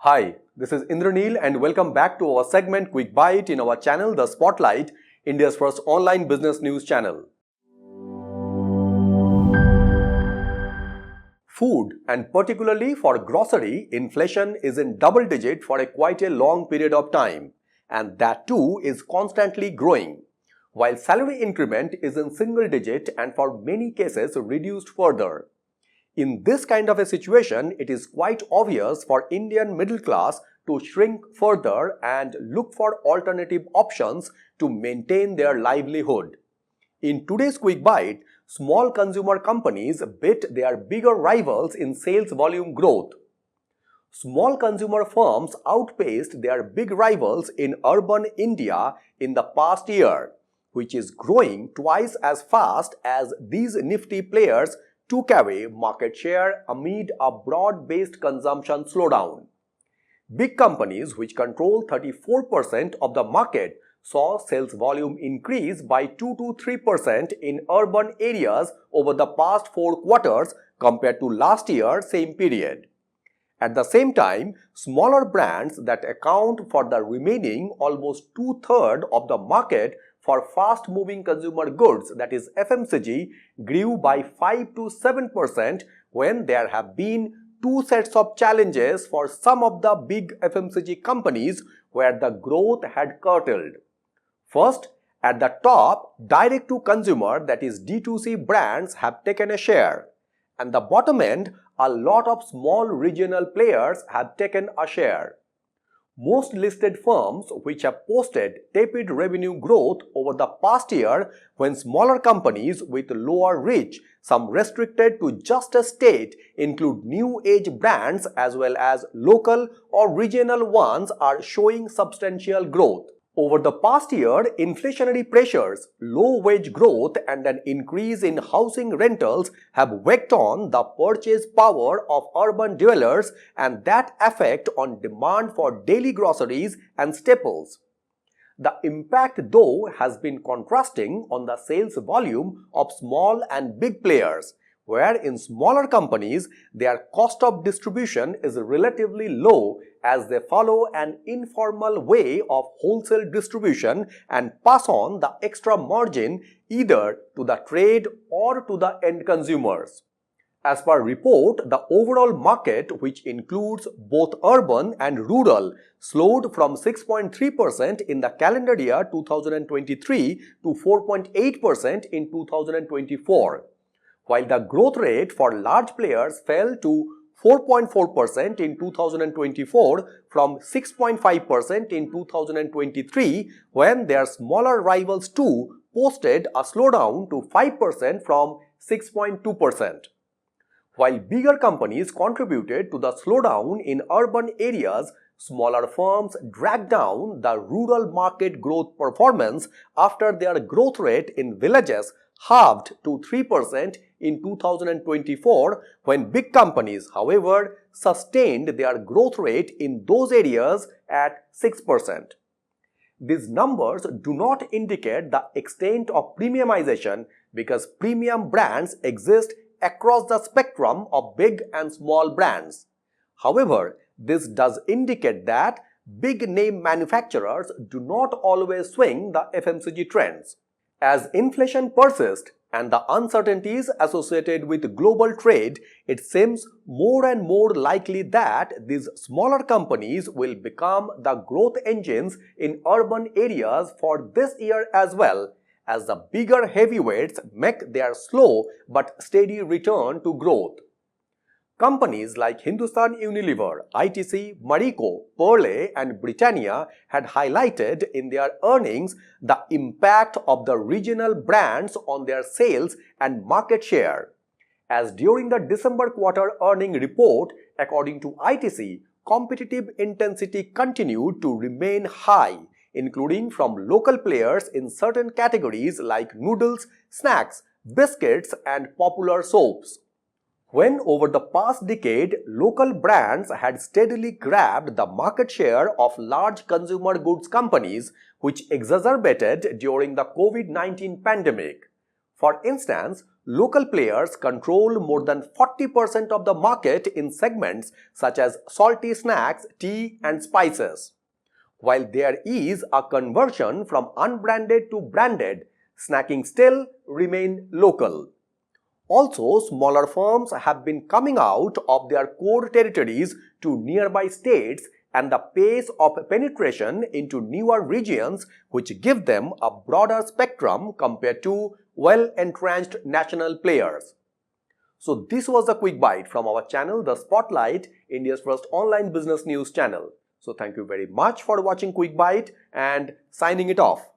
Hi, this is Indraneel and welcome back to our segment Quick Bite in our channel The Spotlight, India's first online business news channel. Food, and particularly for grocery, inflation is in double digit for quite a long period of time, and that too is constantly growing, while salary increment is in single digit and for many cases reduced further. In this kind of a situation, it is quite obvious for Indian middle class to shrink further and look for alternative options to maintain their livelihood. In today's Quick Bite, small consumer companies beat their bigger rivals in sales volume growth. Small consumer firms outpaced their big rivals in urban India in the past year, which is growing twice as fast as these nifty players took away market share amid a broad-based consumption slowdown. Big companies, which control 34% of the market, saw sales volume increase by 2 to 3% in urban areas over the past 4 quarters compared to last year same period. At the same time, smaller brands that account for the remaining almost two-thirds of the market for fast-moving consumer goods, that is FMCG, grew by 5 to 7% when there have been two sets of challenges for some of the big FMCG companies where the growth had curtailed. First, at the top, direct-to-consumer, that is D2C brands have taken a share. And the bottom end, a lot of small regional players have taken a share. Most listed firms which have posted tepid revenue growth over the past year when smaller companies with lower reach, some restricted to just a state, include new age brands as well as local or regional ones, are showing substantial growth. Over the past year, inflationary pressures, low wage growth and an increase in housing rentals have weighed on the purchase power of urban dwellers, and that effect on demand for daily groceries and staples. The impact though has been contrasting on the sales volume of small and big players, where in smaller companies their cost of distribution is relatively low as they follow an informal way of wholesale distribution and pass on the extra margin either to the trade or to the end consumers. As per report, the overall market, which includes both urban and rural, slowed from 6.3% in the calendar year 2023 to 4.8% in 2024. While the growth rate for large players fell to 4.4% in 2024 from 6.5% in 2023, when their smaller rivals too posted a slowdown to 5% from 6.2%. While bigger companies contributed to the slowdown in urban areas, smaller firms dragged down the rural market growth performance after their growth rate in villages halved to 3% in 2024, when big companies, however, sustained their growth rate in those areas at 6%. These numbers do not indicate the extent of premiumization because premium brands exist across the spectrum of big and small brands. However, this does indicate that big name manufacturers do not always swing the FMCG trends. As inflation persists and the uncertainties associated with global trade, it seems more and more likely that these smaller companies will become the growth engines in urban areas for this year as well, as the bigger heavyweights make their slow but steady return to growth. Companies like Hindustan Unilever, ITC, Marico, Perle and Britannia had highlighted in their earnings the impact of the regional brands on their sales and market share. As during the December quarter earning report, according to ITC, competitive intensity continued to remain high, including from local players in certain categories like noodles, snacks, biscuits and popular soaps. When over the past decade, local brands had steadily grabbed the market share of large consumer goods companies, which exacerbated during the COVID-19 pandemic. For instance, local players control more than 40% of the market in segments such as salty snacks, tea, and spices. While there is a conversion from unbranded to branded, snacking still remain local. Also, smaller firms have been coming out of their core territories to nearby states, and the pace of penetration into newer regions which give them a broader spectrum compared to well-entrenched national players. So this was the quick bite from our channel, The Spotlight, India's first online business news channel. So thank you very much for watching Quick Bite and signing it off.